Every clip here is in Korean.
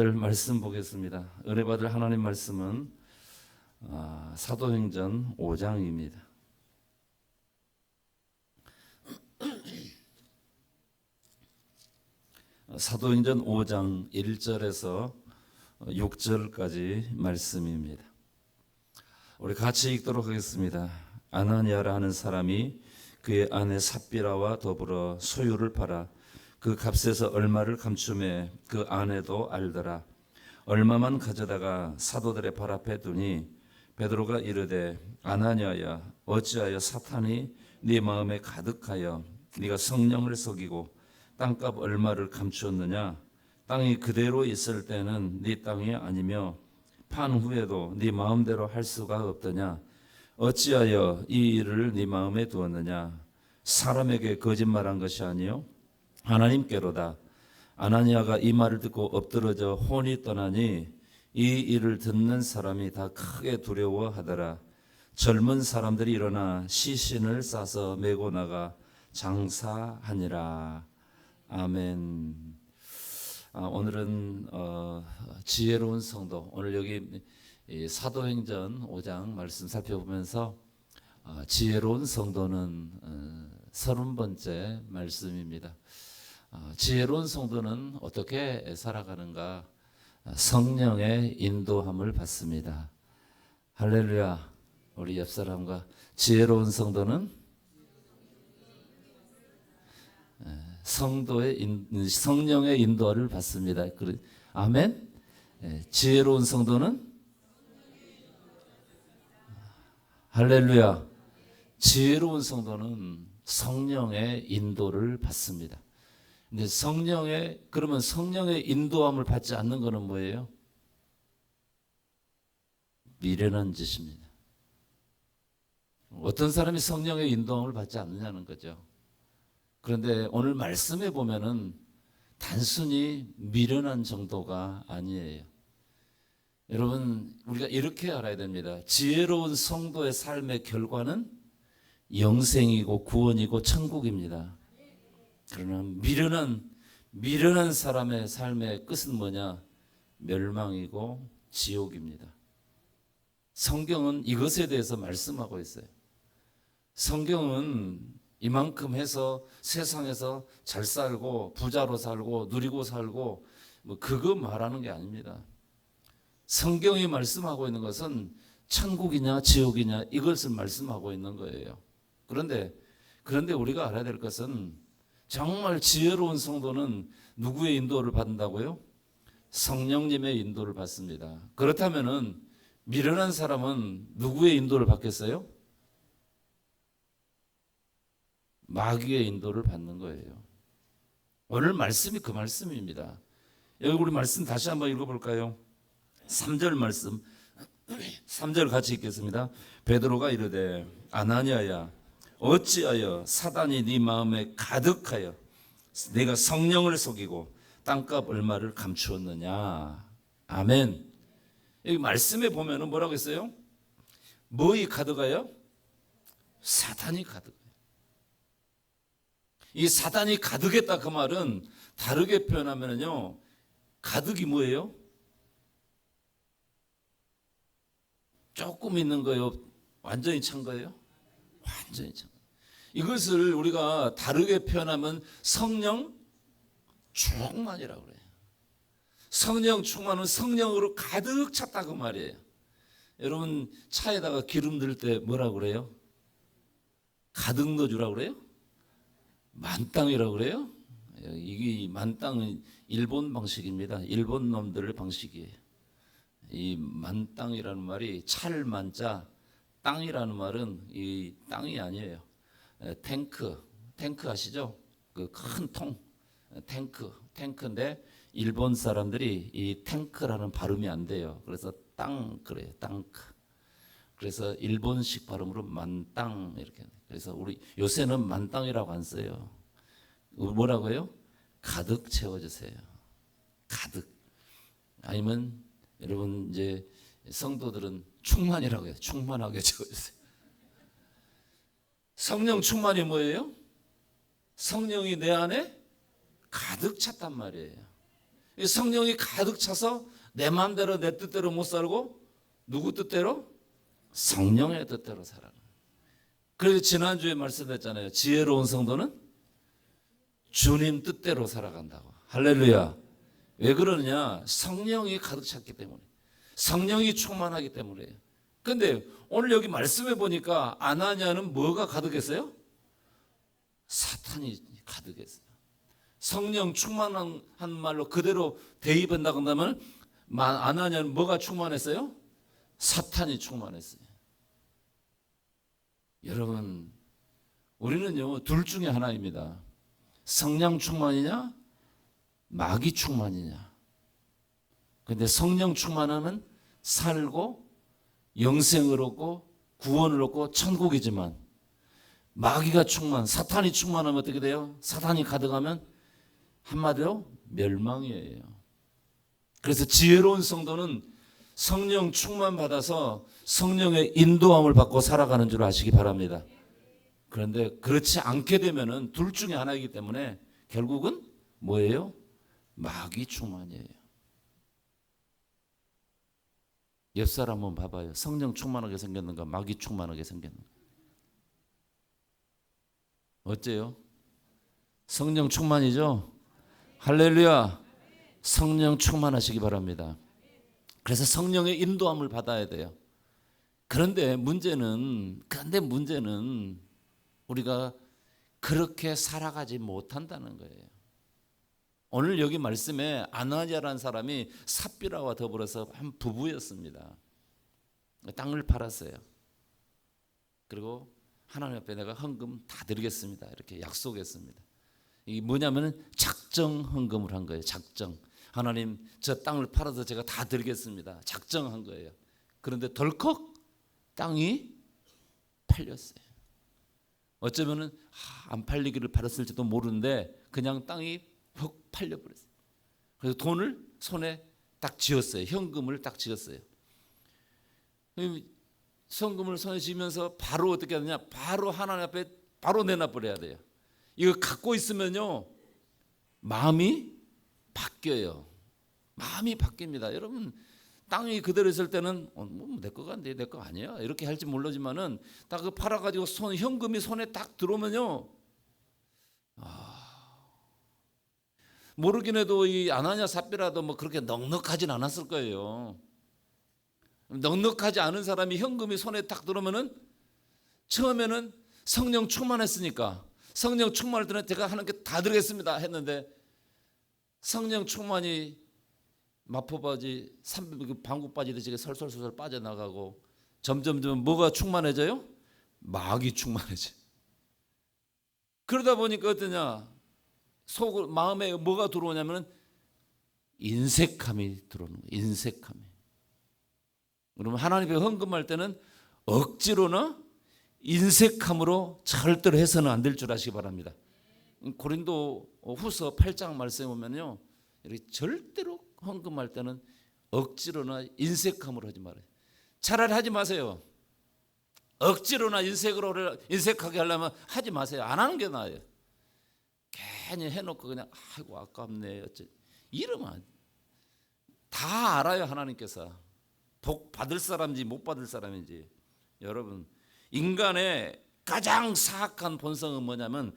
말씀 보겠습니다. 은혜 받을 하나님 말씀은 사도행전 5장입니다. 사도행전 5장 1절에서 6절까지 말씀입니다. 우리 같이 읽도록 하겠습니다. 아나니아라 하는 사람이 그의 아내 삽비라와 더불어 소유를 팔아 그 값에서 얼마를 감추매 그 아내도 알더라. 얼마만 가져다가 사도들의 발 앞에 두니 베드로가 이르되 아나니아야 어찌하여 사탄이 네 마음에 가득하여 네가 성령을 속이고 땅값 얼마를 감추었느냐. 땅이 그대로 있을 때는 네 땅이 아니며 판 후에도 네 마음대로 할 수가 없더냐. 어찌하여 이 일을 네 마음에 두었느냐. 사람에게 거짓말한 것이 아니요 하나님께로다. 아나니아가 이 말을 듣고 엎드러져 혼이 떠나니 이 일을 듣는 사람이 다 크게 두려워하더라. 젊은 사람들이 일어나 시신을 싸서 메고 나가 장사하니라. 아멘. 오늘은 지혜로운 성도, 오늘 여기 사도행전 5장 말씀 살펴보면서 지혜로운 성도는 30번째 말씀입니다. 지혜로운 성도는 어떻게 살아가는가? 성령의 인도함을 받습니다. 할렐루야. 우리 옆 사람과 지혜로운 성도는 성령의 인도를 받습니다. 아멘. 지혜로운 성도는 할렐루야. 지혜로운 성도는 성령의 인도를 받습니다. 근데 그러면 성령의 인도함을 받지 않는 것은 뭐예요? 미련한 짓입니다. 어떤 사람이 성령의 인도함을 받지 않느냐는 거죠. 그런데 오늘 말씀에 보면은 단순히 미련한 정도가 아니에요. 여러분, 우리가 이렇게 알아야 됩니다. 지혜로운 성도의 삶의 결과는 영생이고 구원이고 천국입니다. 그러나 미련한 사람의 삶의 끝은 뭐냐? 멸망이고 지옥입니다. 성경은 이것에 대해서 말씀하고 있어요. 성경은 이만큼 해서 세상에서 잘 살고 부자로 살고 누리고 살고 그거 말하는 게 아닙니다. 성경이 말씀하고 있는 것은 천국이냐 지옥이냐 이것을 말씀하고 있는 거예요. 그런데 우리가 알아야 될 것은 정말 지혜로운 성도는 누구의 인도를 받는다고요? 성령님의 인도를 받습니다. 그렇다면은 미련한 사람은 누구의 인도를 받겠어요? 마귀의 인도를 받는 거예요. 오늘 말씀이 그 말씀입니다. 여기 우리 말씀 다시 한번 읽어볼까요? 3절 말씀 3절 같이 읽겠습니다. 베드로가 이르되 아나니아야 어찌하여 사단이 네 마음에 가득하여 네가 성령을 속이고 땅값 얼마를 감추었느냐. 아멘. 여기 말씀에 보면은 뭐라고 했어요? 뭐이 가득하여? 사탄이 가득. 이 사단이 가득했다 그 말은 다르게 표현하면요, 가득이 뭐예요? 조금 있는 거예요? 완전히 찬 거예요? 완전히 찬 거예요. 이것을 우리가 다르게 표현하면 성령 충만이라고 그래요. 성령 충만은 성령으로 가득 찼다 그 말이에요. 여러분 차에다가 기름 넣을 때 뭐라고 그래요? 가득 넣어주라고 그래요? 만땅이라고 그래요? 이게 만땅은 일본 방식입니다. 일본 놈들 방식이에요. 이 만땅이라는 말이 찰만자, 땅이라는 말은 이 땅이 아니에요. 탱크 아시죠? 그 큰 통, 탱크인데 일본 사람들이 이 탱크라는 발음이 안 돼요. 그래서 땅 그래요, 땅크. 그래서 일본식 발음으로 만땅 이렇게. 그래서 우리 요새는 만땅이라고 안 써요. 뭐라고요? 가득 채워주세요. 가득. 아니면 여러분 이제 성도들은 충만이라고 해요. 충만하게 채워주세요. 성령 충만이 뭐예요? 성령이 내 안에 가득 찼단 말이에요. 이 성령이 가득 차서 내 마음대로 내 뜻대로 못 살고 누구 뜻대로? 성령의 뜻대로 살아가는. 그래서 지난주에 말씀드렸잖아요. 지혜로운 성도는 주님 뜻대로 살아간다고. 할렐루야. 왜 그러느냐? 성령이 가득 찼기 때문에, 성령이 충만하기 때문에요. 근데 오늘 여기 말씀해 보니까 아나니아는 뭐가 가득했어요? 사탄이 가득했어요. 성령 충만한 말로 그대로 대입한다고 한다면 아나니아는 뭐가 충만했어요? 사탄이 충만했어요. 여러분, 우리는요 둘 중에 하나입니다. 성령 충만이냐 마귀 충만이냐. 근데 성령 충만하면 살고 영생을 얻고 구원을 얻고 천국이지만, 마귀가 사탄이 충만하면 어떻게 돼요? 사탄이 가득하면 한마디로 멸망이에요. 그래서 지혜로운 성도는 성령 충만 받아서 성령의 인도함을 받고 살아가는 줄 아시기 바랍니다. 그런데 그렇지 않게 되면은 둘 중에 하나이기 때문에 결국은 뭐예요? 마귀 충만이에요. 옆 사람 한번 봐봐요. 성령 충만하게 생겼는가 마귀 충만하게 생겼는가. 어째요? 성령 충만이죠? 할렐루야. 성령 충만하시기 바랍니다. 그래서 성령의 인도함을 받아야 돼요. 그런데 문제는 우리가 그렇게 살아가지 못한다는 거예요. 오늘 여기 말씀에 아나니아라는 사람이 삽비라와 더불어서 한 부부였습니다. 땅을 팔았어요. 그리고 하나님 앞에 내가 헌금 다 드리겠습니다. 이렇게 약속했습니다. 이게 뭐냐면 작정 헌금을 한 거예요. 작정. 하나님, 저 땅을 팔아서 제가 다 드리겠습니다. 작정한 거예요. 그런데 덜컥 땅이 팔렸어요. 어쩌면은 안 팔리기를 바랐을지도 모르는데 그냥 땅이 훅 팔려버렸어요. 그래서 돈을 손에 딱 쥐었어요. 현금을 딱 쥐었어요. 현금을 손에 쥐면서 바로 어떻게 하느냐? 바로 하나님 앞에 바로 내놔버려야 돼요. 이거 갖고 있으면요 마음이 바뀌어요. 마음이 바뀝니다. 여러분, 땅이 그대로 있을 때는 내 거가 안 돼, 내 거 아니야 이렇게 할지 모르지만은 딱 그 팔아가지고 현금이 손에 딱 들어오면요, 모르긴 해도 이 아나니아 삽비라도 뭐 그렇게 넉넉하진 않았을 거예요. 넉넉하지 않은 사람이 현금이 손에 딱 들어오면은 처음에는 성령 충만했으니까 성령 충만할 때는 제가 하는 게 다 드리겠습니다 했는데, 성령 충만이 마포바지 방구 빠지듯이 설설설설 빠져나가고 점점 뭐가 충만해져요? 마귀 충만해져. 그러다 보니까 어떠냐? 마음에 뭐가 들어오냐면 인색함이 들어오는 거예요. 인색함이. 그러면 하나님께 헌금할 때는 억지로나 인색함으로 절대로 해서는 안 될 줄 아시기 바랍니다. 고린도 후서 8장 말씀에 보면요, 이렇게 절대로 헌금할 때는 억지로나 인색함으로 하지 말아요. 차라리 하지 마세요. 억지로나 인색하게 하려면 하지 마세요. 안 하는 게 나아요. 괜히 해놓고 그냥 아이고 아깝네 이러면 다 알아요. 하나님께서 복 받을 사람인지 못 받을 사람인지. 여러분, 인간의 가장 사악한 본성은 뭐냐면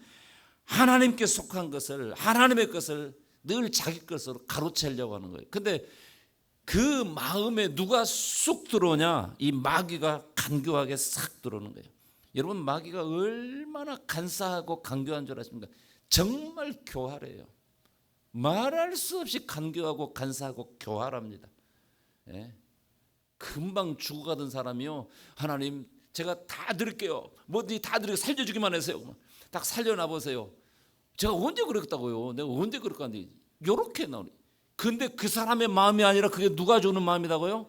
하나님께 속한 것을, 하나님의 것을 늘 자기 것으로 가로채려고 하는 거예요. 근데 그 마음에 누가 쑥 들어오냐? 이 마귀가 간교하게 싹 들어오는 거예요. 여러분, 마귀가 얼마나 간사하고 간교한 줄 아십니까? 정말 교활해요. 말할 수 없이 간교하고 간사하고 교활합니다. 예? 금방 죽어가던 사람이요, 하나님 제가 다 드릴게요. 뭐든지 다 드리고 살려주기만 하세요. 딱 살려놔 보세요. 제가 언제 그랬다고요? 내가 언제 그랬겠는데 이렇게 나오니. 근데 그 사람의 마음이 아니라 그게 누가 주는 마음이라고요?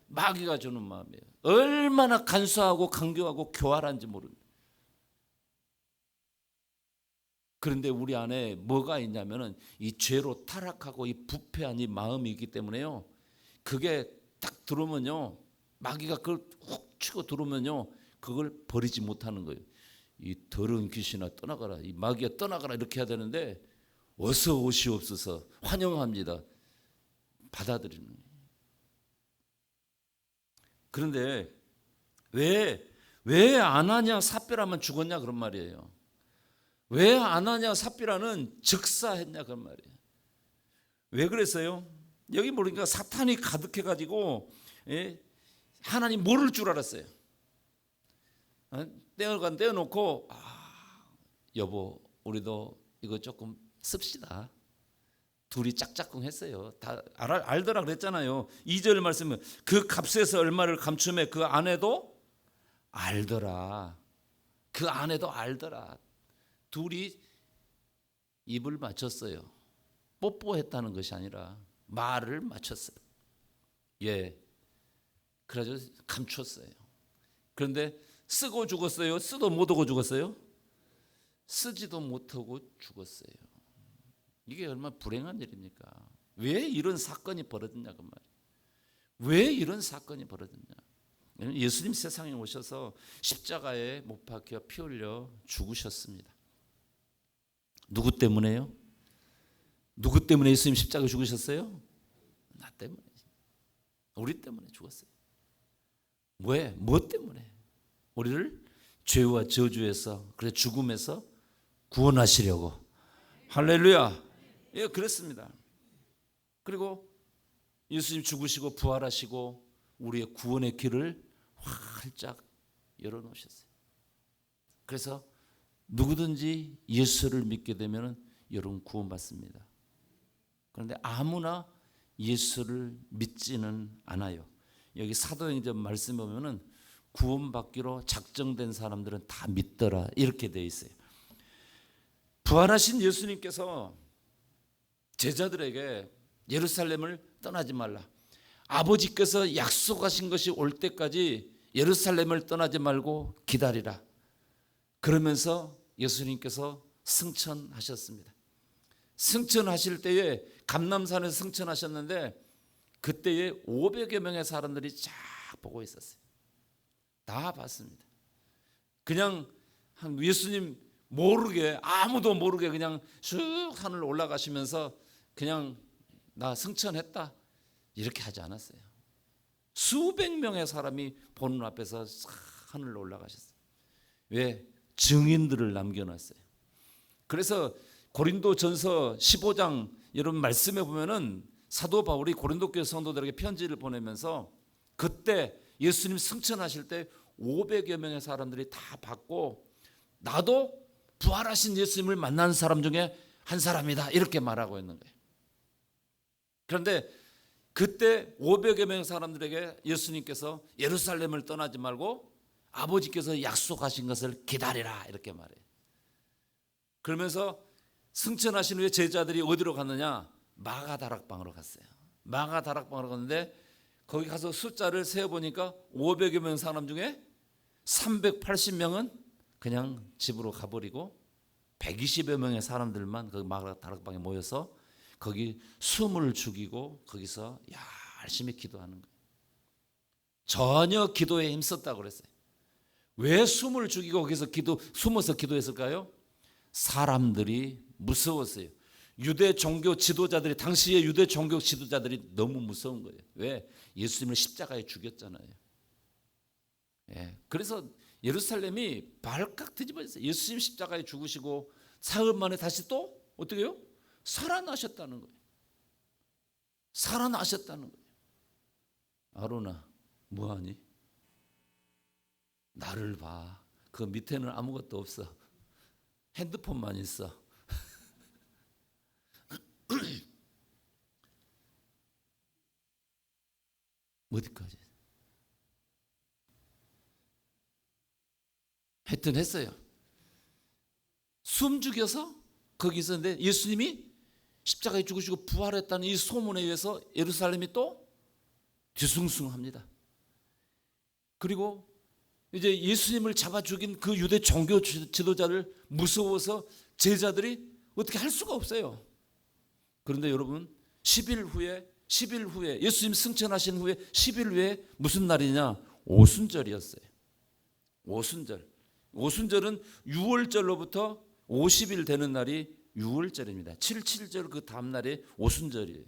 마귀가 주는 마음이에요. 얼마나 간소하고 간교하고 교활한지 모릅니다. 그런데 우리 안에 뭐가 있냐면은 이 죄로 타락하고 이 부패한 이 마음이 있기 때문에요, 그게 딱 들어오면요, 마귀가 그걸 훅 치고 들어오면요, 그걸 버리지 못하는 거예요. 이 더러운 귀신아 떠나가라, 이 마귀야 떠나가라 이렇게 해야 되는데 어서 오시옵소서 환영합니다. 받아들이는 거예요. 그런데 왜 아나니아 삽비라만 죽었냐 그런 말이에요. 왜 아나니아 삽비라는 즉사했냐 그런 말이에요. 왜 그랬어요? 여기 보니까 사탄이 가득해가지고 하나님 모를 줄 알았어요. 떼어놓고 여보 우리도 이거 조금 씁시다. 둘이 짝짝꿍 했어요. 다 알더라 그랬잖아요. 2절 말씀은 그 값에서 얼마를 감춤해 그 아내도 알더라. 그 아내도 알더라. 둘이 입을 맞췄어요. 뽀뽀했다는 것이 아니라 말을 맞췄어요. 예. 그래가지고 감췄어요. 그런데 쓰고 죽었어요? 쓰도 못하고 죽었어요? 쓰지도 못하고 죽었어요. 이게 얼마나 불행한 일입니까? 왜 이런 사건이 벌어졌냐 그 말이에요. 왜 이런 사건이 벌어졌냐? 예수님 세상에 오셔서 십자가에 못 박혀 피 흘려 죽으셨습니다. 누구 때문에요? 누구 때문에 예수님 십자가에 죽으셨어요? 나 때문에. 우리 때문에 죽었어요. 왜? 뭐 때문에? 우리를 죄와 저주에서 그래 죽음에서 구원하시려고. 할렐루야. 예, 그렇습니다. 그리고 예수님 죽으시고 부활하시고 우리의 구원의 길을 활짝 열어놓으셨어요. 그래서 누구든지 예수를 믿게 되면 여러분 구원받습니다. 그런데 아무나 예수를 믿지는 않아요. 여기 사도행전 말씀 보면은 구원받기로 작정된 사람들은 다 믿더라 이렇게 되어 있어요. 부활하신 예수님께서 제자들에게 예루살렘을 떠나지 말라. 아버지께서 약속하신 것이 올 때까지 예루살렘을 떠나지 말고 기다리라. 그러면서 예수님께서 승천하셨습니다. 승천하실 때에 감람산에서 승천하셨는데 그때에 500여 명의 사람들이 쫙 보고 있었어요. 다 봤습니다. 그냥 예수님 모르게 아무도 모르게 그냥 쑥 하늘 올라가시면서 그냥 나 승천했다 이렇게 하지 않았어요. 수백 명의 사람이 보는 앞에서 하늘로 올라가셨어요. 왜? 증인들을 남겨놨어요. 그래서 고린도전서 15장 여러분 말씀해 보면은 사도 바울이 고린도 교회 성도들에게 편지를 보내면서 그때 예수님 승천하실 때 500여 명의 사람들이 다 받고 나도 부활하신 예수님을 만난 사람 중에 한 사람이다 이렇게 말하고 있는 거예요. 그런데 그때 500여 명의 사람들에게 예수님께서 예루살렘을 떠나지 말고 아버지께서 약속하신 것을 기다리라 이렇게 말해요. 그러면서 승천하신 후에 제자들이 어디로 갔느냐? 마가다락방으로 갔어요. 마가다락방으로 갔는데 거기 가서 숫자를 세어보니까 500여 명 사람 중에 380명은 그냥 집으로 가버리고 120여 명의 사람들만 그 마가다락방에 모여서 거기 숨을 죽이고 거기서 열심히 기도하는 거예요. 전혀 기도에 힘썼다고 그랬어요. 왜 숨을 죽이고 거기서 숨어서 기도했을까요? 사람들이 무서웠어요. 유대 종교 지도자들이 당시의 유대 종교 지도자들이 너무 무서운 거예요. 왜? 예수님을 십자가에 죽였잖아요. 예, 그래서 예루살렘이 발칵 뒤집어졌어요. 예수님 십자가에 죽으시고 사흘 만에 다시 또 어떻게 해요? 살아나셨다는 거예요. 살아나셨다는 거예요. 아로나 뭐하니? 나를 봐. 그 밑에는 아무것도 없어. 핸드폰만 있어. 어디까지? 하여튼 했어요. 숨 죽여서 거기 있었는데 예수님이 십자가에 죽으시고 부활했다는 이 소문에 의해서 예루살렘이 또 뒤숭숭합니다. 그리고 이제 예수님을 잡아 죽인 그 유대 종교 지도자를 무서워서 제자들이 어떻게 할 수가 없어요. 그런데 여러분 10일 후에 예수님 승천하신 후에 10일 후에 무슨 날이냐? 오순절이었어요. 오순절은 6월절로부터 50일 되는 날이 6월절입니다. 7.7절 그 다음 날이 오순절이에요.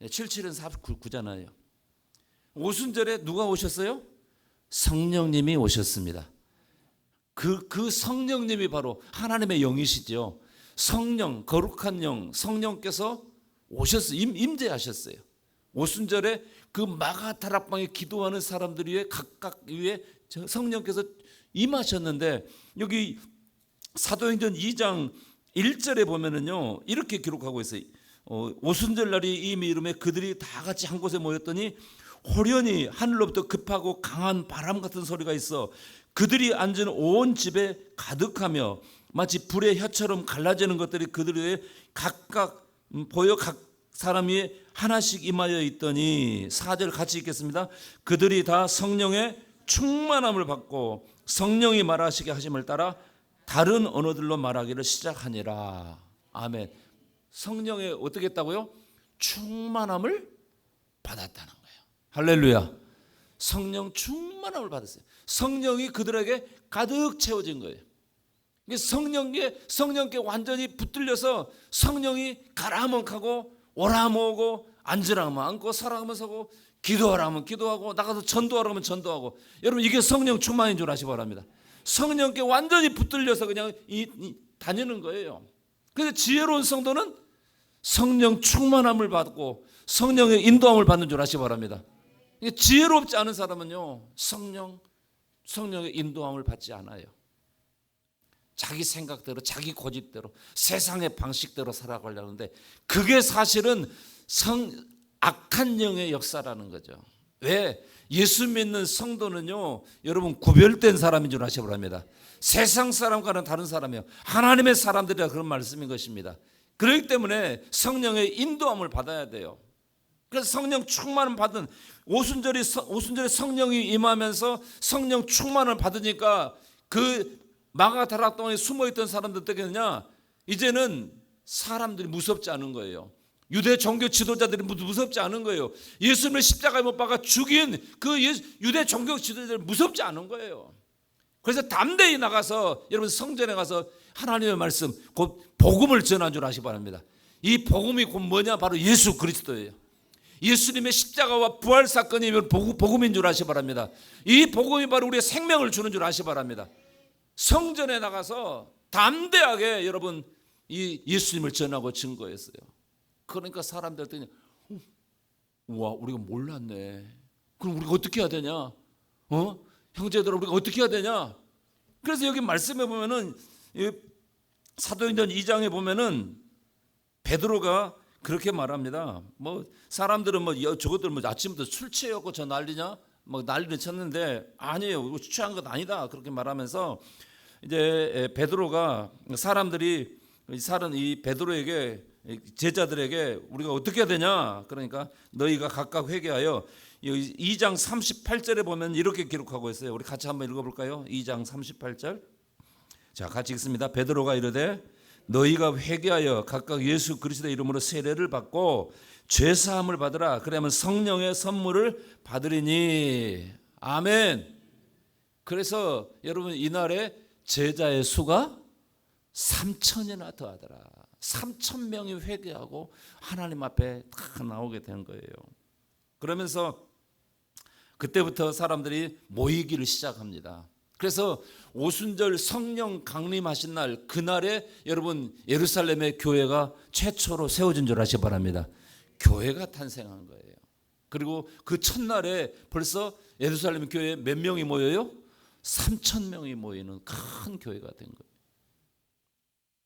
77은 49잖아요. 오순절에 누가 오셨어요? 성령님이 오셨습니다. 그 성령님이 바로 하나님의 영이시죠. 성령, 거룩한 영, 성령께서 오셨어요. 임재하셨어요. 오순절에 그 마가다락방에 기도하는 사람들 위에 각각 위에 성령께서 임하셨는데, 여기 사도행전 2장 1절에 보면은요 이렇게 기록하고 있어요. 오순절 날이 이미 이름에 그들이 다 같이 한 곳에 모였더니 호련히 하늘로부터 급하고 강한 바람 같은 소리가 있어 그들이 앉은 온 집에 가득하며 마치 불의 혀처럼 갈라지는 것들이 그들의 각각 보여 각 사람 위에 하나씩 임하여 있더니, 4절 같이 읽겠습니다. 그들이 다 성령의 충만함을 받고 성령이 말하시게 하심을 따라 다른 언어들로 말하기를 시작하니라. 아멘. 성령에 어떻게 했다고요? 충만함을 받았다는 거예요. 할렐루야. 성령 충만함을 받았어요. 성령이 그들에게 가득 채워진 거예요. 성령께 완전히 붙들려서 성령이 가라면 가고 오라면 오고 앉으라면 앉고 서라면 서고 기도하라면 기도하고 나가서 전도하라면 전도하고. 여러분, 이게 성령 충만인 줄 아시기 바랍니다. 성령께 완전히 붙들려서 그냥 다니는 거예요. 그래서 지혜로운 성도는 성령 충만함을 받고 성령의 인도함을 받는 줄 아시기 바랍니다. 지혜롭지 않은 사람은요 성령의 인도함을 받지 않아요. 자기 생각대로 자기 고집대로 세상의 방식대로 살아가려는데, 그게 사실은 악한 영의 역사라는 거죠. 왜? 예수 믿는 성도는요 여러분 구별된 사람인 줄 아시기 바랍니다. 세상 사람과는 다른 사람이에요. 하나님의 사람들이라 그런 말씀인 것입니다. 그렇기 때문에 성령의 인도함을 받아야 돼요. 그래서 성령 충만을 받은 오순절에 성령이 임하면서 성령 충만을 받으니까 그 마가다락방에 숨어있던 사람들 어떻게냐, 이제는 사람들이 무섭지 않은 거예요. 유대 종교 지도자들이 무섭지 않은 거예요. 예수님을 십자가에 못 박아 죽인 그 유대 종교 지도자들이 무섭지 않은 거예요. 그래서 담대히 나가서 여러분 성전에 가서 하나님의 말씀 곧 복음을 전한 줄 아시기 바랍니다. 이 복음이 곧 뭐냐? 바로 예수 그리스도예요. 예수님의 십자가와 부활 사건이 복음인 줄 아시기 바랍니다. 이 복음이 바로 우리의 생명을 주는 줄 아시기 바랍니다. 성전에 나가서 담대하게 여러분 이 예수님을 전하고 증거했어요. 그러니까 사람들한테 우와, 우리가 몰랐네. 그럼 우리가 어떻게 해야 되냐? 형제들 우리가 어떻게 해야 되냐? 그래서 여기 말씀해 보면은 사도행전 2장에 보면은 베드로가 그렇게 말합니다. 사람들은 저것들 아침부터 술 취해갖고 저 난리냐? 난리를 쳤는데 아니에요. 취한 것 아니다. 그렇게 말하면서 이제 베드로가 이 베드로에게 제자들에게 우리가 어떻게 해야 되냐? 그러니까 너희가 각각 회개하여 2장 38절에 보면 이렇게 기록하고 있어요. 우리 같이 한번 읽어볼까요? 2장 38절. 자, 같이 읽습니다. 베드로가 이르되 너희가 회개하여 각각 예수 그리스도의 이름으로 세례를 받고 죄사함을 받으라. 그러면 성령의 선물을 받으리니. 아멘. 그래서 여러분 이날에 제자의 수가 3,000이나 더하더라. 3,000명이 회개하고 하나님 앞에 다 나오게 된 거예요. 그러면서 그때부터 사람들이 모이기를 시작합니다. 그래서 오순절 성령 강림하신 날, 그날에 여러분 예루살렘의 교회가 최초로 세워진 줄 아시기 바랍니다. 교회가 탄생한 거예요. 그리고 그 첫날에 벌써 예루살렘 교회에 몇 명이 모여요? 3,000명이 모이는 큰 교회가 된 거예요.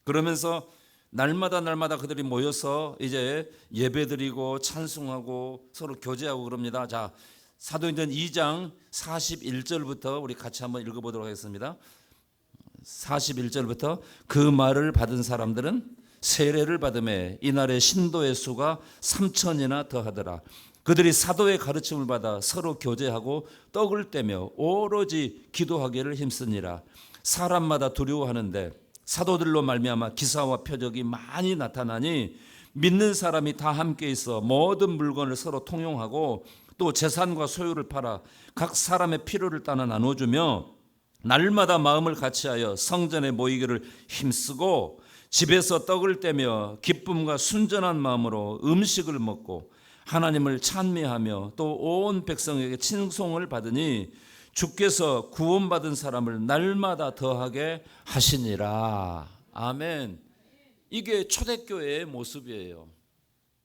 그러면서 날마다 그들이 모여서 이제 예배드리고 찬송하고 서로 교제하고 그럽니다. 자, 사도행전 2장 41절부터 우리 같이 한번 읽어보도록 하겠습니다. 41절부터 그 말을 받은 사람들은 세례를 받음에 이날의 신도의 수가 3,000이나 더하더라. 그들이 사도의 가르침을 받아 서로 교제하고 떡을 떼며 오로지 기도하기를 힘쓰니라. 사람마다 두려워하는데 사도들로 말미암아 기사와 표적이 많이 나타나니 믿는 사람이 다 함께 있어 모든 물건을 서로 통용하고 또 재산과 소유를 팔아 각 사람의 필요를 따라 나눠주며 날마다 마음을 같이하여 성전에 모이기를 힘쓰고 집에서 떡을 떼며 기쁨과 순전한 마음으로 음식을 먹고 하나님을 찬미하며 또 온 백성에게 칭송을 받으니 주께서 구원받은 사람을 날마다 더하게 하시니라. 아멘. 이게 초대교회의 모습이에요.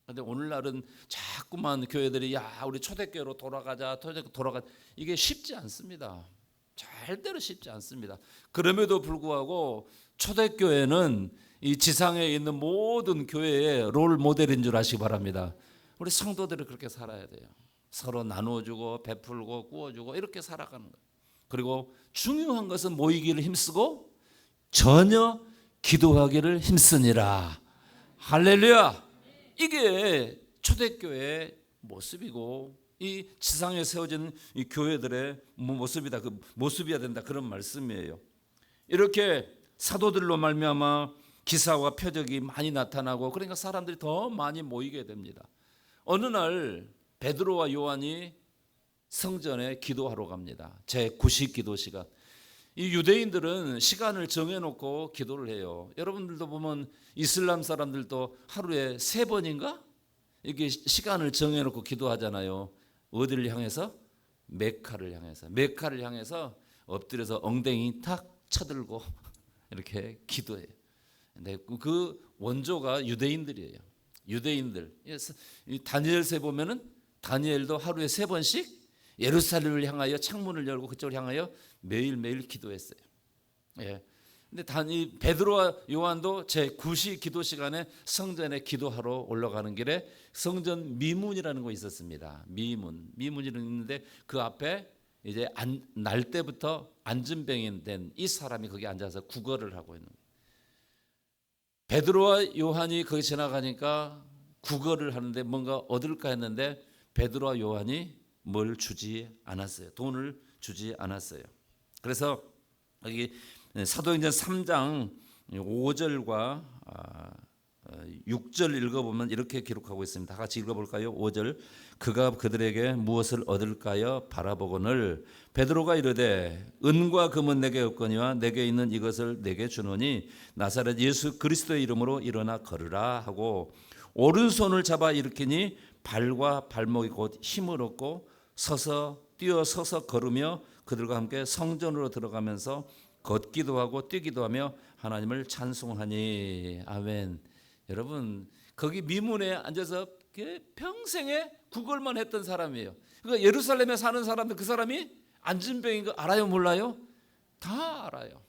그런데 오늘날은 자꾸만 교회들이 야 우리 초대교회로 돌아가자 이게 쉽지 않습니다. 절대로 쉽지 않습니다. 그럼에도 불구하고 초대교회는 이 지상에 있는 모든 교회의 롤 모델인 줄 아시기 바랍니다. 우리 성도들이 그렇게 살아야 돼요. 서로 나눠주고 베풀고 구워주고 이렇게 살아가는 거예요. 그리고 중요한 것은 모이기를 힘쓰고 전혀 기도하기를 힘쓰니라. 할렐루야. 이게 초대교회의 모습이고 이 지상에 세워진 이 교회들의 모습이다. 그 모습이어야 된다. 그런 말씀이에요. 이렇게 사도들로 말미암아 기사와 표적이 많이 나타나고 그러니까 사람들이 더 많이 모이게 됩니다. 어느 날 베드로와 요한이 성전에 기도하러 갑니다. 제9식 기도 시간. 이 유대인들은 시간을 정해놓고 기도를 해요. 여러분들도 보면 이슬람 사람들도 하루에 3번인가 이게 시간을 정해놓고 기도하잖아요. 어디를 향해서? 메카를 향해서 엎드려서 엉덩이 탁 쳐들고 이렇게 기도해요. 근데 그 원조가 유대인들이에요. 유대인들. 다니엘서에 보면은 다니엘도 하루에 3번씩 예루살렘을 향하여 창문을 열고 그쪽을 향하여 매일매일 기도했어요. 예. 근데 베드로와 요한도 제9시 기도 시간에 성전에 기도하러 올라가는 길에 성전 미문이라는 거 있었습니다. 미문이 있는데 그 앞에 이제 날 때부터 안진병이 된 이 사람이 거기 앉아서 구걸을 하고 있는 거예요. 베드로와 요한이 거기 지나가니까 구걸을 하는데 뭔가 얻을까 했는데 베드로와 요한이 뭘 주지 않았어요. 돈을 주지 않았어요. 그래서 여기 사도행전 3장 5절과 6절 읽어보면 이렇게 기록하고 있습니다. 다 같이 읽어볼까요? 5절. 그가 그들에게 무엇을 얻을까요? 바라보거늘 베드로가 이르되 은과 금은 내게 없거니와 내게 있는 이것을 내게 주노니 나사렛 예수 그리스도의 이름으로 일어나 걸으라 하고 오른손을 잡아 일으키니 발과 발목이 곧 힘을 얻고 뛰어서서 걸으며 그들과 함께 성전으로 들어가면서 걷기도 하고 뛰기도 하며 하나님을 찬송하니. 아멘. 여러분 거기 미문에 앉아서 평생에 구걸만 했던 사람이에요. 그러니까 예루살렘에 사는 사람들 그 사람이 안진병인 거 알아요 몰라요? 다 알아요.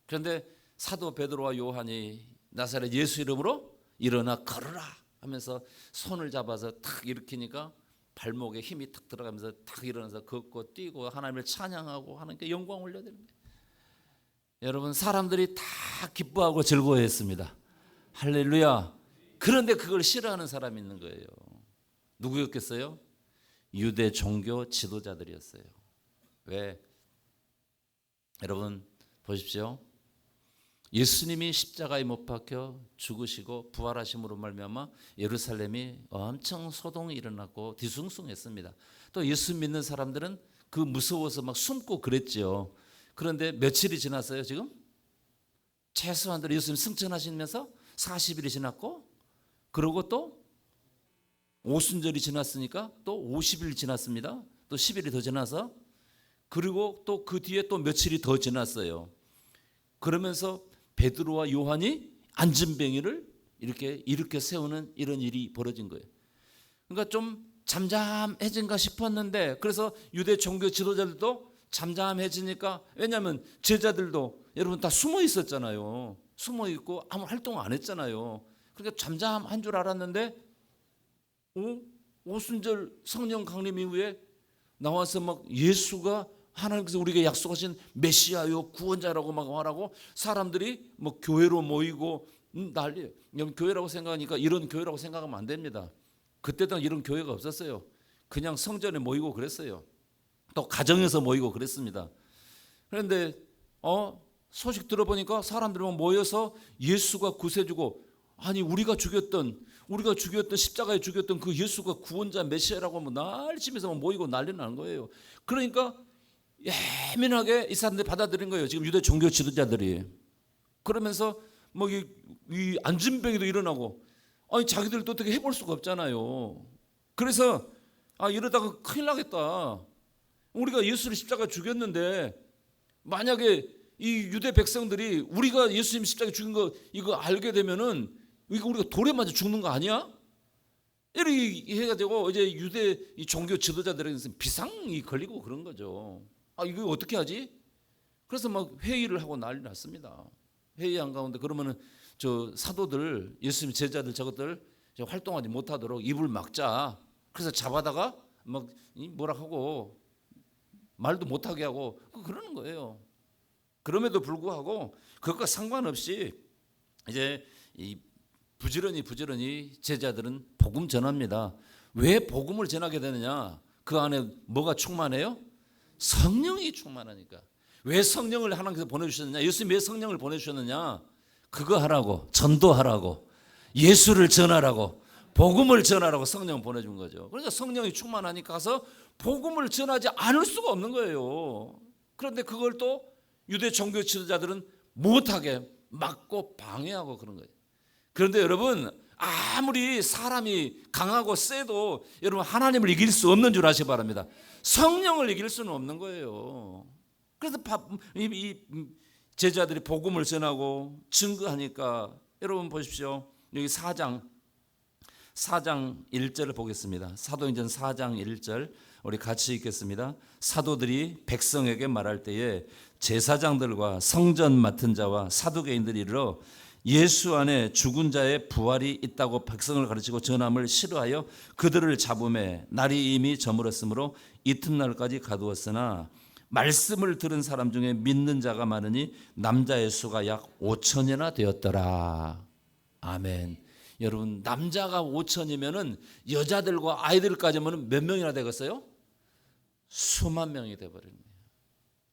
그런데 사도 베드로와 요한이 나사렛 예수 이름으로 일어나 걸으라 하면서 손을 잡아서 탁 일으키니까 발목에 힘이 탁 들어가면서 탁 일어나서 걷고 뛰고 하나님을 찬양하고 하나님께 영광 올려드리는 거예요. 여러분 사람들이 다 기뻐하고 즐거워했습니다. 할렐루야. 그런데 그걸 싫어하는 사람이 있는 거예요. 누구였겠어요? 유대 종교 지도자들이었어요. 왜? 여러분 보십시오. 예수님이 십자가에 못 박혀 죽으시고 부활하심으로 말미암아 예루살렘이 엄청 소동이 일어났고 뒤숭숭했습니다. 또 예수 믿는 사람들은 그 무서워서 막 숨고 그랬죠. 그런데 며칠이 지났어요 지금? 최소한대로 예수님 승천하시면서 40일이 지났고 그리고 또 오순절이 지났으니까 또 50일 지났습니다. 또 10일이 더 지나서 그리고 또 그 뒤에 또 며칠이 더 지났어요. 그러면서 베드로와 요한이 안진뱅이를 이렇게 일으켜 세우는 이런 일이 벌어진 거예요. 그러니까 좀 잠잠해진가 싶었는데 그래서 유대 종교 지도자들도 잠잠해지니까 왜냐하면 제자들도 여러분 다 숨어 있었잖아요. 숨어 있고 아무 활동 안 했잖아요. 그러니까 잠잠한 줄 알았는데 오순절 성령 강림 이후에 나와서 막 예수가 하나님께서 우리에게 약속하신 메시아요 구원자라고 막 말하고 사람들이 뭐 교회로 모이고 난리예요. 교회라고 생각하니까 이런 교회라고 생각하면 안 됩니다. 그때도 이런 교회가 없었어요. 그냥 성전에 모이고 그랬어요. 또 가정에서 모이고 그랬습니다. 그런데 소식 들어보니까 사람들이 모여서 예수가 구세주고 아니 우리가 죽였던 십자가에 죽였던 그 예수가 구원자 메시아라고 하면 날심에서 모이고 난리 나는 거예요. 그러니까 예민하게 이 사람들이 받아들인 거예요. 지금 유대 종교 지도자들이. 그러면서 뭐 이 안진병이도 일어나고 아니 자기들도 어떻게 해볼 수가 없잖아요. 그래서 이러다가 큰일 나겠다. 우리가 예수를 십자가 죽였는데 만약에 이 유대 백성들이 우리가 예수님 십자가 죽인 거 이거 알게 되면은 이거 우리가 돌에 맞아 죽는 거 아니야? 이렇게 해가지고 이제 유대 이 종교 지도자들에게서 비상이 걸리고 그런 거죠. 이거 어떻게 하지? 그래서 막 회의를 하고 난리 났습니다. 회의한 가운데 그러면은 저 사도들 예수님 제자들 저것들 활동하지 못하도록 입을 막자. 그래서 잡아다가 막 뭐라 하고 말도 못하게 하고 그러는 거예요. 그럼에도 불구하고 그것과 상관없이 이제 이 부지런히 제자들은 복음 전합니다. 왜 복음을 전하게 되느냐? 그 안에 뭐가 충만해요? 성령이 충만하니까. 왜 성령을 하나님께서 보내주셨느냐? 예수님이 왜 성령을 보내주셨느냐? 그거 하라고, 전도하라고, 예수를 전하라고, 복음을 전하라고 성령을 보내준 거죠. 그러니까 성령이 충만하니까 가서 복음을 전하지 않을 수가 없는 거예요. 그런데 그걸 또 유대 종교 지도자들은 못하게 막고 방해하고 그런 거예요. 그런데 여러분, 아무리 사람이 강하고 세도 여러분 하나님을 이길 수 없는 줄 아시기 바랍니다. 성령을 이길 수는 없는 거예요. 그래서 이 제자들이 복음을 전하고 증거하니까 여러분 보십시오. 여기 4장 1절을 보겠습니다. 사도행전 4장 1절 우리 같이 읽겠습니다. 사도들이 백성에게 말할 때에 제사장들과 성전 맡은 자와 사두개인들이 이르러 예수 안에 죽은 자의 부활이 있다고 백성을 가르치고 전함을 싫어하여 그들을 잡음에 날이 이미 저물었으므로 이튿날까지 가두었으나 말씀을 들은 사람 중에 믿는 자가 많으니 남자의 수가 약 5천이나 되었더라. 아멘. 여러분 남자가 5천이면은 여자들과 아이들까지 하면 몇 명이나 되겠어요? 수만 명이 되어버립니다.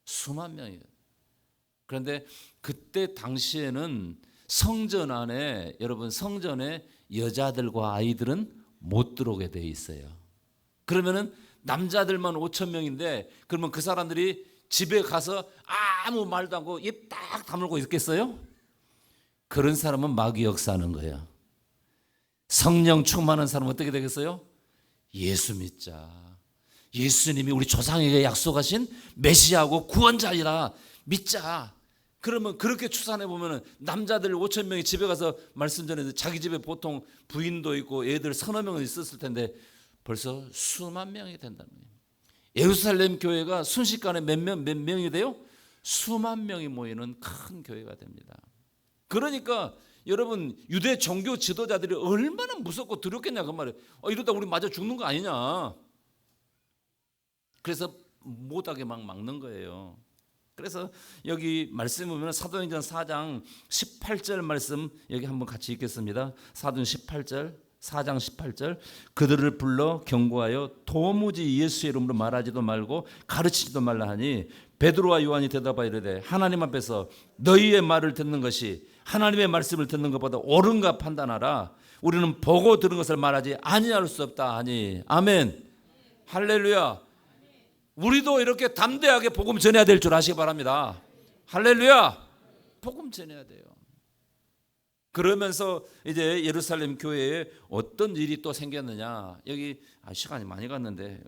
수만 명이. 그런데 그때 당시에는 성전 안에 여러분 성전에 여자들과 아이들은 못 들어오게 돼 있어요. 그러면은 남자들만 5천 명인데 그러면 그 사람들이 집에 가서 아무 말도 안 하고 입 딱 다물고 있겠어요? 그런 사람은 마귀 역사하는 거예요. 성령 충만한 사람은 어떻게 되겠어요? 예수 믿자. 예수님이 우리 조상에게 약속하신 메시아고 구원자이라 믿자. 그러면 그렇게 추산해 보면은 남자들 5천 명이 집에 가서 말씀 전해서 자기 집에 보통 부인도 있고 애들 서너 명은 있었을 텐데 벌써 수만 명이 된다는 거예요. 예루살렘 교회가 순식간에 몇 명이 돼요? 수만 명이 모이는 큰 교회가 됩니다. 그러니까 여러분 유대 종교 지도자들이 얼마나 무섭고 두렵겠냐 그 말이에요. 이러다 우리 맞아 죽는 거 아니냐. 그래서 못하게 막 막는 거예요. 그래서 여기 말씀 보면 사도행전 4장 18절 말씀 여기 한번 같이 읽겠습니다. 사도행 18절 4장 18절 그들을 불러 경고하여 도무지 예수 이름으로 말하지도 말고 가르치지도 말라 하니 베드로와 요한이 대답하여 이르되 하나님 앞에서 너희의 말을 듣는 것이 하나님의 말씀을 듣는 것보다 옳은가 판단하라. 우리는 보고 들은 것을 말하지 아니할 수 없다 하니. 아멘. 할렐루야. 우리도 이렇게 담대하게 복음 전해야 될 줄 아시기 바랍니다. 할렐루야. 복음 전해야 돼요. 그러면서 이제 예루살렘 교회에 어떤 일이 또 생겼느냐. 여기 시간이 많이 갔는데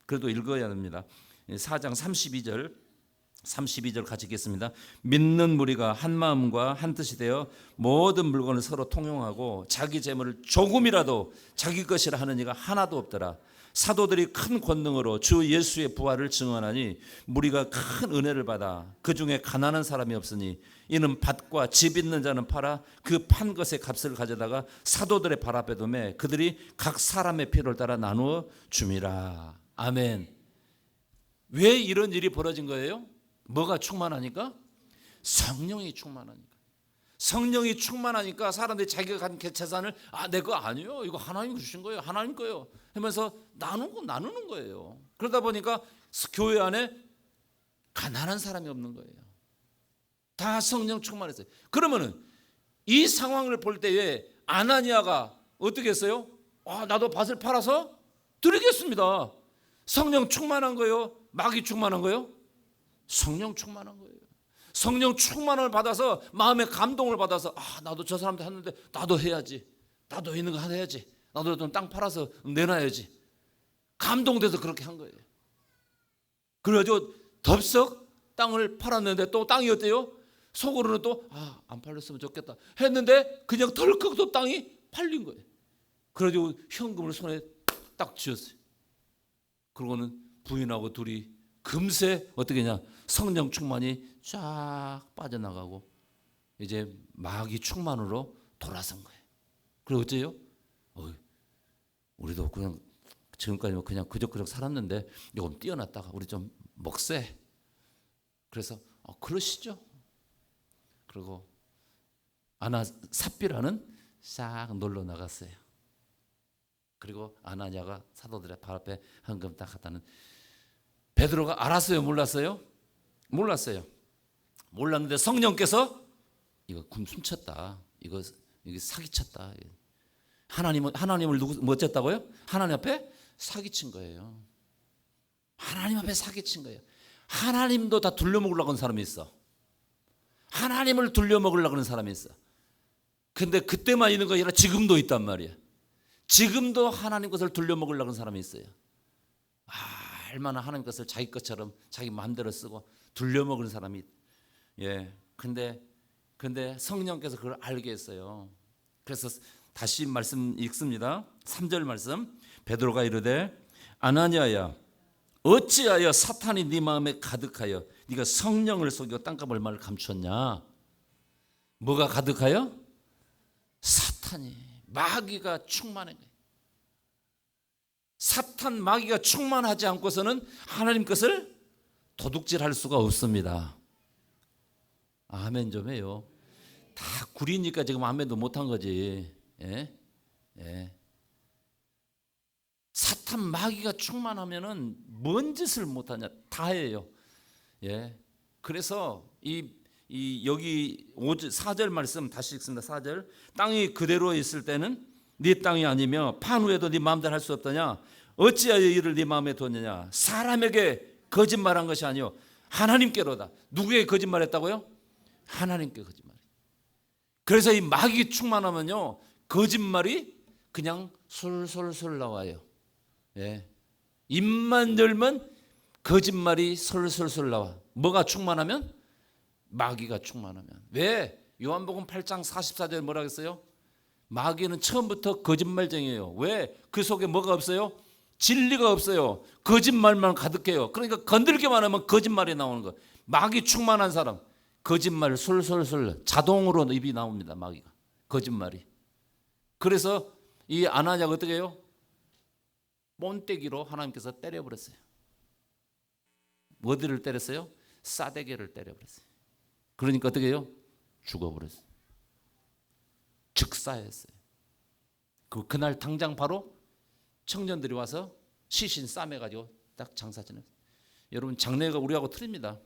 그래도 읽어야 됩니다. 4장 32절 같이 읽겠습니다. 믿는 무리가 한 마음과 한 뜻이 되어 모든 물건을 서로 통용하고 자기 재물을 조금이라도 자기 것이라 하는 이가 하나도 없더라. 사도들이 큰 권능으로 주 예수의 부활을 증언하니 무리가 큰 은혜를 받아 그 중에 가난한 사람이 없으니 이는 밭과 집 있는 자는 팔아 그 판 것의 값을 가져다가 사도들의 발 앞에 두매 그들이 각 사람의 필요를 따라 나누어 줌이라. 아멘. 왜 이런 일이 벌어진 거예요? 뭐가 충만하니까? 성령이 충만하니까. 성령이 충만하니까 사람들이 자기가 가진 재산을 내 거 아니에요. 이거 하나님 주신 거예요. 하나님 거예요. 하면서 나누는 거예요. 그러다 보니까 교회 안에 가난한 사람이 없는 거예요. 다 성령 충만했어요. 그러면은 이 상황을 볼 때에 아나니아가 어떻게 했어요? 나도 밭을 팔아서 드리겠습니다. 성령 충만한 거예요? 마귀 충만한 거예요? 성령 충만한 거예요. 성령 충만을 받아서 마음의 감동을 받아서 나도 저 사람한테 했는데 나도 해야지. 나도 있는 거 하나 해야지. 나도 좀 땅 팔아서 내놔야지. 감동돼서 그렇게 한 거예요. 그래가지고 덥석 땅을 팔았는데 또 땅이 어때요? 속으로는 또 안 팔렸으면 좋겠다 했는데 그냥 덜컥 또 땅이 팔린 거예요. 그래가지고 현금을 손에 딱 쥐었어요. 그러고는 부인하고 둘이 금세 어떻게 냐 성령 충만이 쫙 빠져나가고 이제 마귀 충만으로 돌아선 거예요. 그리고 어째요? 우리도 그냥 지금까지 그냥 그적그적 살았는데 조금 뛰어났다가 우리 좀 먹세. 그래서 그러시죠. 그리고 삽비라는 싹 놀러 나갔어요. 그리고 아나니아가 사도들의 발 앞에 헌금 딱 갖다는 베드로가 알았어요? 몰랐어요? 몰랐어요. 몰랐는데 성령께서 이거 훔쳤다. 이거 사기쳤다. 하나님을 뭐 어쨌다고요? 하나님 앞에 사기친 거예요. 하나님 앞에 사기친 거예요. 하나님도 다 둘려먹으려고 하는 사람이 있어. 하나님을 둘려먹으려고 하는 사람이 있어. 근데 그때만 있는 거 아니라 지금도 있단 말이야. 지금도 하나님 것을 둘려먹으려고 하는 사람이 있어요. 얼마나 하나님 것을 자기 것처럼 자기 마음대로 쓰고 둘려먹는 사람이. 근데 성령께서 그걸 알게 했어요. 그래서 다시 말씀 읽습니다. 3절 말씀. 베드로가 이르되 아나니아야 어찌하여 사탄이 네 마음에 가득하여 네가 성령을 속이고 땅값 얼마를 감추었냐. 뭐가 가득하여? 사탄이, 마귀가 충만한 거예요. 사탄 마귀가 충만하지 않고서는 하나님 것을 도둑질할 수가 없습니다. 아멘 좀 해요. 다 구리니까 지금 아멘도 못한 거지. 사탄 마귀가 충만하면은 뭔 짓을 못하냐 다 해요. 그래서 여기 4절 말씀 다시 읽습니다. 4절. 땅이 그대로 있을 때는 네 땅이 아니며 판 후에도 네 마음대로 할 수 없더냐. 어찌하여 이를 네 마음에 뒀느냐. 사람에게 거짓말한 것이 아니요 하나님께로다. 누구에게 거짓말했다고요? 하나님께 거짓말. 그래서 이 마귀 충만하면요 거짓말이 그냥 솔솔솔 나와요. 입만 열면 거짓말이 솔솔솔 나와. 뭐가 충만하면? 마귀가 충만하면. 왜? 요한복음 8장 44절에 뭐라고 했어요? 마귀는 처음부터 거짓말쟁이에요. 왜? 그 속에 뭐가 없어요? 진리가 없어요. 거짓말만 가득해요. 그러니까 건들기만 하면 거짓말이 나오는 거. 마귀 충만한 사람 거짓말 솔솔솔 자동으로 입이 나옵니다. 마귀가 거짓말이. 그래서 이 아나니아가 어떻게 해요? 본때기로 하나님께서 때려버렸어요. 어디를 때렸어요? 싸대기를 때려버렸어요. 그러니까 어떻게 해요? 죽어버렸어요. 즉사했어요. 그날 당장 바로 청년들이 와서 시신 싸매가지고 딱 장사 지냈어요. 여러분 장례가 우리하고 틀립니다.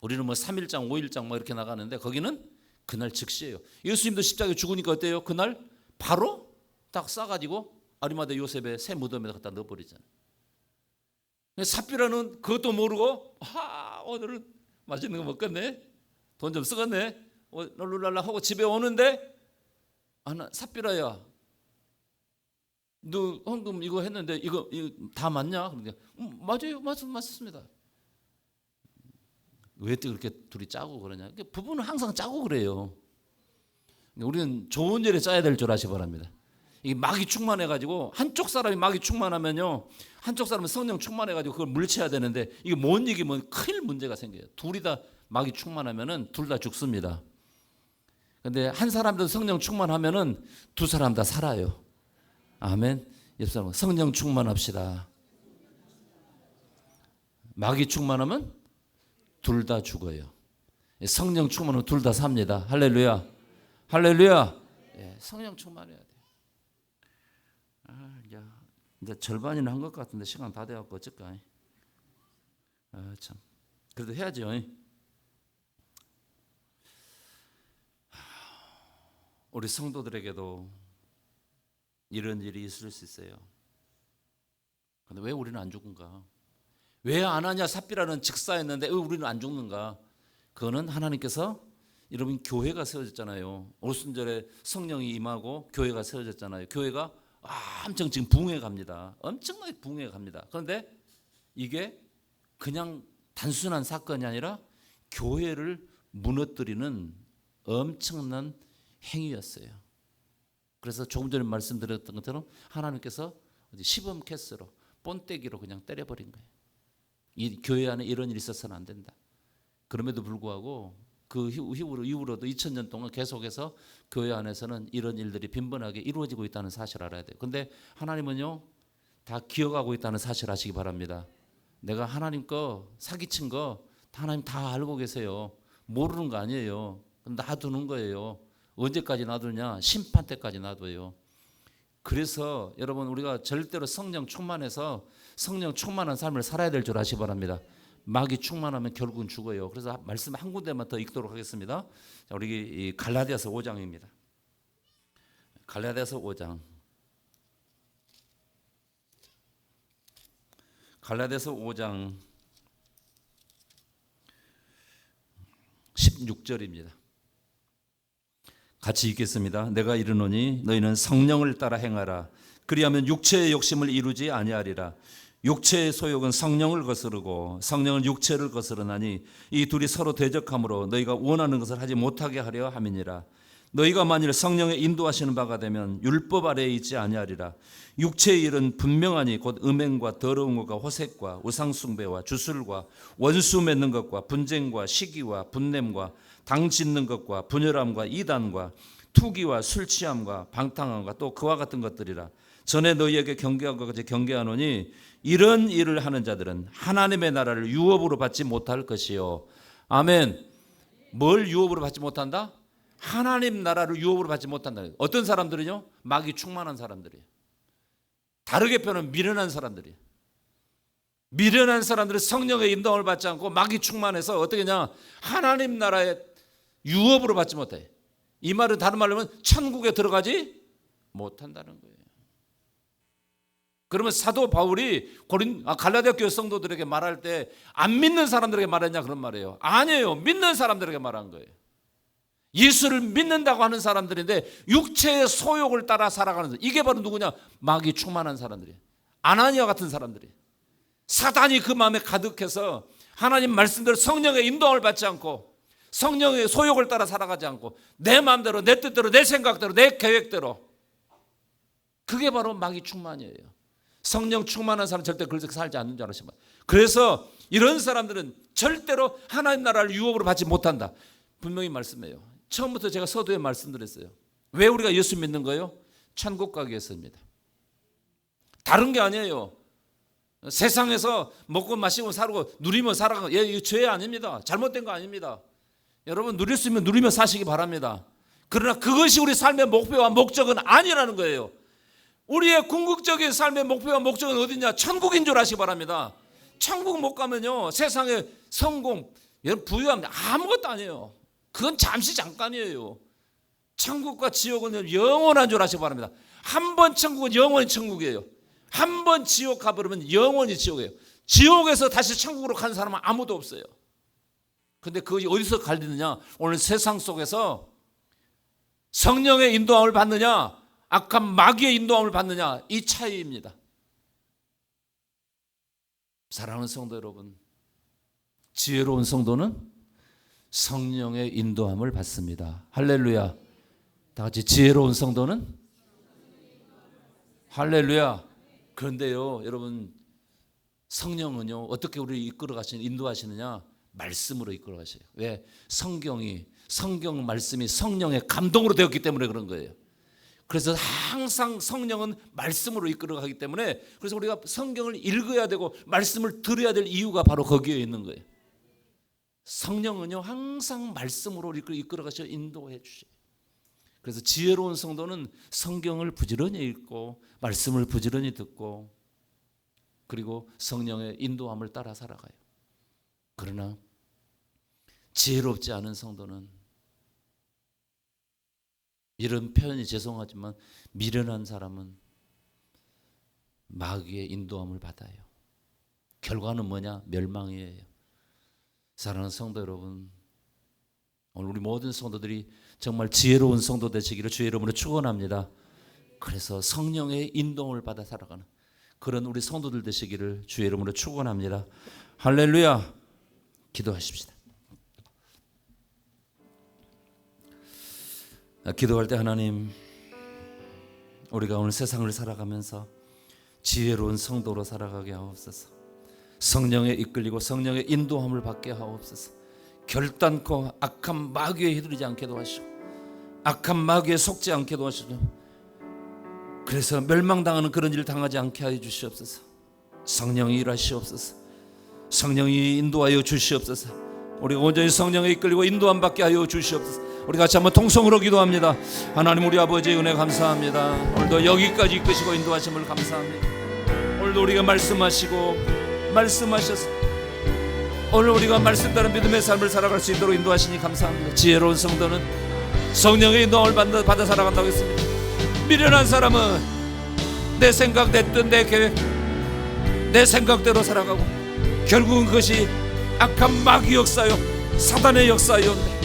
우리는 뭐 3일장 5일장 뭐 이렇게 나가는데 거기는 그날 즉시예요. 예수님도 십자가에 죽으니까 어때요? 그날 바로 딱 싸가지고 아리마대 요셉의 새 무덤에 갖다 넣어버리잖아요. 삽비라는 그것도 모르고 오늘은 맛있는 거 먹겠네. 돈 좀 쓰겠네. 랄랄라 하고 집에 오는데 삽비라야 너 헌금 이거 했는데 이거 다 맞냐? 그러니까 맞아요. 맞습니다. 왜 또 그렇게 둘이 짜고 그러냐? 부부는 항상 짜고 그래요. 우리는 좋은 일에 짜야 될 줄 아시 바랍니다. 이게 마귀 충만해가지고 한쪽 사람이 마귀 충만하면요 한쪽 사람은 성령 충만해가지고 그걸 물리쳐야 되는데 이게 뭔 얘기면 큰 문제가 생겨요. 둘이 다 마귀 충만하면은 둘 다 죽습니다. 근데 한 사람도 성령 충만하면은 두 사람 다 살아요. 아멘. 옆 사람 성령 충만합시다. 마귀 충만하면 둘 다 죽어요. 성령 충만하면 둘 다 삽니다. 할렐루야. 할렐루야. 성령 충만해야 돼. 이제 절반이나 한 것 같은데 시간 다 돼갖고 어쩔까? 참. 그래도 해야죠. 우리 성도들에게도 이런 일이 있을 수 있어요. 근데 왜 우리는 안 죽은가? 왜 아나니아 삽비라는 직사했는데 왜 우리는 안 죽는가? 그거는 하나님께서 여러분 교회가 세워졌잖아요. 오순절에 성령이 임하고 교회가 세워졌잖아요. 교회가 엄청 지금 붕해 갑니다. 엄청나게 붕해 갑니다. 그런데 이게 그냥 단순한 사건이 아니라 교회를 무너뜨리는 엄청난 행위였어요. 그래서 조금 전에 말씀드렸던 것처럼 하나님께서 시범 캐스로 본때기로 그냥 때려버린 거예요. 이 교회 안에 이런 일이 있어서는 안 된다. 그럼에도 불구하고 그 이후로도 2000년 동안 계속해서 교회 안에서는 이런 일들이 빈번하게 이루어지고 있다는 사실을 알아야 돼요. 그런데 하나님은요 다 기억하고 있다는 사실을 아시기 바랍니다. 내가 하나님 거 사기친 거 하나님 다 알고 계세요. 모르는 거 아니에요. 놔두는 거예요. 언제까지 놔두냐? 심판 때까지 놔둬요. 그래서 여러분 우리가 절대로 성령 충만해서 성령 충만한 삶을 살아야 될 줄 아시기 바랍니다. 마귀 충만하면 결국은 죽어요. 그래서 말씀 한 군데만 더 읽도록 하겠습니다. 자, 우리 갈라디아서 5장입니다. 갈라디아서 5장. 갈라디아서 5장 16절입니다. 같이 읽겠습니다. 내가 이르노니 너희는 성령을 따라 행하라. 그리하면 육체의 욕심을 이루지 아니하리라. 육체의 소욕은 성령을 거스르고 성령은 육체를 거스르나니 이 둘이 서로 대적함으로 너희가 원하는 것을 하지 못하게 하려 함이니라. 너희가 만일 성령의 인도하시는 바가 되면 율법 아래에 있지 아니하리라. 육체의 일은 분명하니 곧 음행과 더러운 것과 호색과 우상숭배와 주술과 원수 맺는 것과 분쟁과 시기와 분냄과 당 짓는 것과 분열함과 이단과 투기와 술 취함과 방탕함과 또 그와 같은 것들이라. 전에 너희에게 경계한 것 같이 경계하노니 이런 일을 하는 자들은 하나님의 나라를 유업으로 받지 못할 것이요. 아멘. 뭘 유업으로 받지 못한다? 하나님 나라를 유업으로 받지 못한다. 어떤 사람들은요? 마귀 충만한 사람들이에요. 다르게 표현하면 미련한 사람들이에요. 미련한 사람들은 성령의 인도함을 받지 않고 마귀 충만해서 어떻게 하냐? 하나님 나라의 유업으로 받지 못해. 이 말은 다른 말로 하면 천국에 들어가지 못한다는 거예요. 그러면 사도 바울이 갈라디아 교회 성도들에게 말할 때 안 믿는 사람들에게 말했냐 그런 말이에요. 아니에요. 믿는 사람들에게 말한 거예요. 예수를 믿는다고 하는 사람들인데 육체의 소욕을 따라 살아가는 사람. 이게 바로 누구냐? 마귀 충만한 사람들이에요. 아나니아 같은 사람들이에요. 사단이 그 마음에 가득해서 하나님 말씀대로 성령의 인도함을 받지 않고 성령의 소욕을 따라 살아가지 않고 내 마음대로 내 뜻대로 내 생각대로 내 계획대로, 그게 바로 마귀 충만이에요. 성령 충만한 사람 절대 그렇게 살지 않는 줄 아시면. 그래서 이런 사람들은 절대로 하나님 나라를 유업으로 받지 못한다. 분명히 말씀해요. 처음부터 제가 서두에 말씀드렸어요. 왜 우리가 예수 믿는 거예요? 천국 가기 위해서입니다. 다른 게 아니에요. 세상에서 먹고 마시고 살고 누리며 살아가는 거, 이거 죄 아닙니다. 잘못된 거 아닙니다. 여러분 누릴 수 있으면 누리며 사시기 바랍니다. 그러나 그것이 우리 삶의 목표와 목적은 아니라는 거예요. 우리의 궁극적인 삶의 목표와 목적은 어디냐? 천국인 줄 아시기 바랍니다. 천국 못 가면요 세상의 성공, 부유함 아무것도 아니에요. 그건 잠깐이에요. 천국과 지옥은 영원한 줄 아시기 바랍니다. 한 번 천국은 영원히 천국이에요. 한 번 지옥 가버리면 영원히 지옥이에요. 지옥에서 다시 천국으로 가는 사람은 아무도 없어요. 근데 그것이 어디서 갈리느냐? 오늘 세상 속에서 성령의 인도함을 받느냐, 악한 마귀의 인도함을 받느냐, 이 차이입니다. 사랑하는 성도 여러분, 지혜로운 성도는 성령의 인도함을 받습니다. 할렐루야. 다 같이 지혜로운 성도는 할렐루야. 그런데요 여러분, 성령은요 어떻게 우리를 이끌어 가시는, 인도하시느냐? 말씀으로 이끌어 가셔요. 왜? 성경 말씀이 성령의 감동으로 되었기 때문에 그런 거예요. 그래서 항상 성령은 말씀으로 이끌어 가기 때문에, 그래서 우리가 성경을 읽어야 되고 말씀을 들어야 될 이유가 바로 거기에 있는 거예요. 성령은요 항상 말씀으로 이끌어 가셔 인도해 주셔요. 그래서 지혜로운 성도는 성경을 부지런히 읽고 말씀을 부지런히 듣고 그리고 성령의 인도함을 따라 살아가요. 그러나 지혜롭지 않은 성도는, 이런 표현이 죄송하지만 미련한 사람은 마귀의 인도함을 받아요. 결과는 뭐냐? 멸망이에요. 사랑하는 성도 여러분, 오늘 우리 모든 성도들이 정말 지혜로운 성도 되시기를 주의 이름으로 축원합니다. 그래서 성령의 인도를 받아 살아가는 그런 우리 성도들 되시기를 주의 이름으로 축원합니다. 할렐루야. 기도하십시다. 기도할 때 하나님, 우리가 오늘 세상을 살아가면서 지혜로운 성도로 살아가게 하옵소서. 성령에 이끌리고 성령의 인도함을 받게 하옵소서. 결단코 악한 마귀에 휘둘리지 않게도 하시고 악한 마귀에 속지 않게도 하시고, 그래서 멸망당하는 그런 일을 당하지 않게 하여 주시옵소서. 성령이 일하시옵소서. 성령이 인도하여 주시옵소서. 우리가 온전히 성령에 이끌리고 인도함 받게 하여 주시옵소서. 우리 같이 한번 통성으로 기도합니다. 하나님 우리 아버지의 은혜 감사합니다. 오늘도 여기까지 이끄시고 인도하심을 감사합니다. 오늘도 우리가 말씀하셔서 오늘 우리가 말씀 따른 믿음의 삶을 살아갈 수 있도록 인도하시니 감사합니다. 지혜로운 성도는 성령의 인도함을 받아 살아간다고 했습니다. 미련한 사람은 내 생각, 내 뜻, 내 계획, 내 생각대로 살아가고 결국은 그것이 악한 마귀 역사요 사단의 역사였네.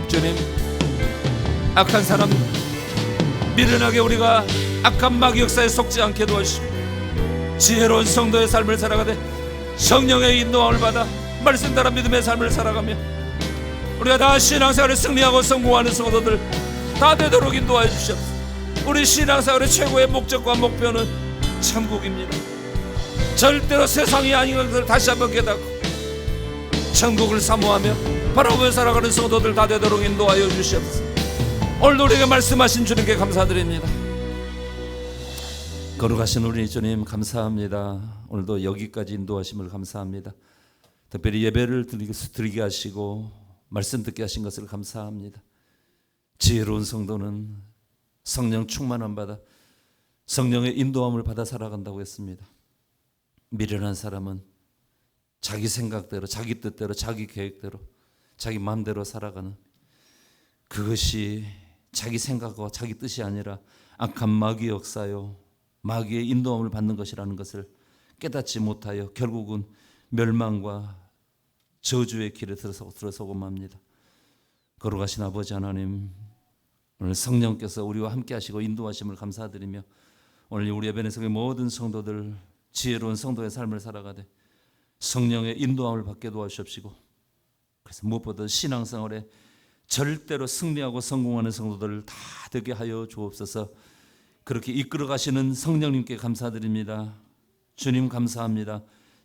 주님, 악한 사람 미련하게 우리가 악한 마귀 역사에 속지 않게 도와주시고 지혜로운 성도의 삶을 살아가되 성령의 인도함을 받아 말씀 따라 믿음의 삶을 살아가며 우리가 다 신앙생활에 승리하고 성공하는 성도들 다 되도록 인도하여 주시옵소서. 우리 신앙생활의 최고의 목적과 목표는 천국입니다. 절대로 세상이 아닌 것을 다시 한번 깨닫고 천국을 사모하며 바라보며 살아가는 성도들 다 되도록 인도하여 주시옵소서. 오늘도 우리에게 말씀하신 주님께 감사드립니다. 거룩하신 우리 주님 감사합니다. 오늘도 여기까지 인도하심을 감사합니다. 특별히 예배를 드리게 하시고 말씀 듣게 하신 것을 감사합니다. 지혜로운 성도는 성령 충만함 받아 성령의 인도함을 받아 살아간다고 했습니다. 미련한 사람은 자기 생각대로, 자기 뜻대로, 자기 계획대로, 자기 마음대로 살아가는, 그것이 자기 생각과 자기 뜻이 아니라 악한 마귀의 역사요 마귀의 인도함을 받는 것이라는 것을 깨닫지 못하여 결국은 멸망과 저주의 길에 들어서고 맙니다. 거룩하신 아버지 하나님, 오늘 성령께서 우리와 함께 하시고 인도하심을 감사드리며 오늘 우리 예배내성의 모든 성도들 지혜로운 성도의 삶을 살아가되 성령의 인도함을 받게 도와주십시고, 그래서 무엇보다 신앙생활에 절대로 승리하고 성공하는 성도들을 다 되게 하여 주옵소서. 그렇게 이끌어 가시는 성령님께 감사드립니다. 주님 감사합니다.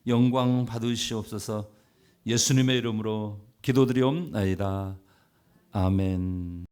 영광 받으시옵소서. 예수님의 이름으로 기도드리옵나이다. 아멘.